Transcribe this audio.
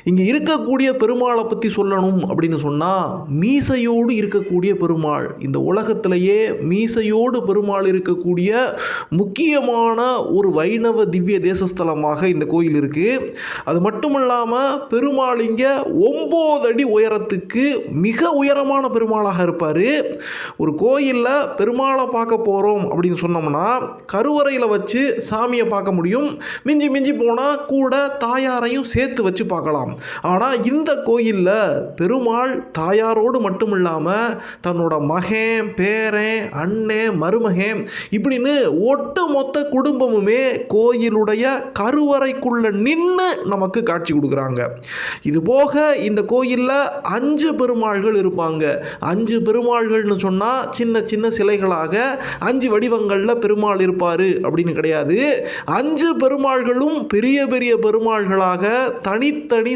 இங்கே இருக்கக்கூடிய பெருமாளை பற்றி சொல்லணும் அப்படின்னு சொன்னால், மீசையோடு இருக்கக்கூடிய பெருமாள். இந்த உலகத்திலேயே மீசையோடு பெருமாள் இருக்கக்கூடிய முக்கியமான ஒரு வைணவ திவ்ய தேசஸ்தலமாக இந்த கோயில் இருக்குது. அது மட்டும் இல்லாமல் பெருமாள் இங்கே 9 அடி உயரத்துக்கு மிக உயரமான பெருமாளாக இருப்பார். ஒரு கோயிலில் பெருமாளை பார்க்க போகிறோம் அப்படின்னு சொன்னோம்னா கருவறையில் வச்சு சாமியை பார்க்க முடியும். மிஞ்சி மிஞ்சி போனால் கூட தாயாரையும் சேர்த்து வச்சு பார்க்கலாம். ஆனால் இந்த கோயிலில் பெருமாள் தாயாரோடு மட்டும் இல்லாமல் தன்னோட மகன், பேரன், அண்ணன், மருமகன் இப்படின்னு ஒட்டு மொத்த குடும்பமுமே கோயிலுடைய கருவறைக்குள்ள நின்று நமக்கு காட்சி கொடுக்குறாங்க. இது போக இந்த கோயிலில் 5 பெருமாள்கள் இருப்பாங்க. 5 பெருமாள்கள்னு சொன்னால் சின்ன சின்ன சிலைகளாக 5 வடிவங்களில் பெருமாள் இருப்பார் அப்படின்னு கிடையாது. 5 பெருமாள்களும் பெரிய பெரிய பெருமாள்களாக தனித்தனி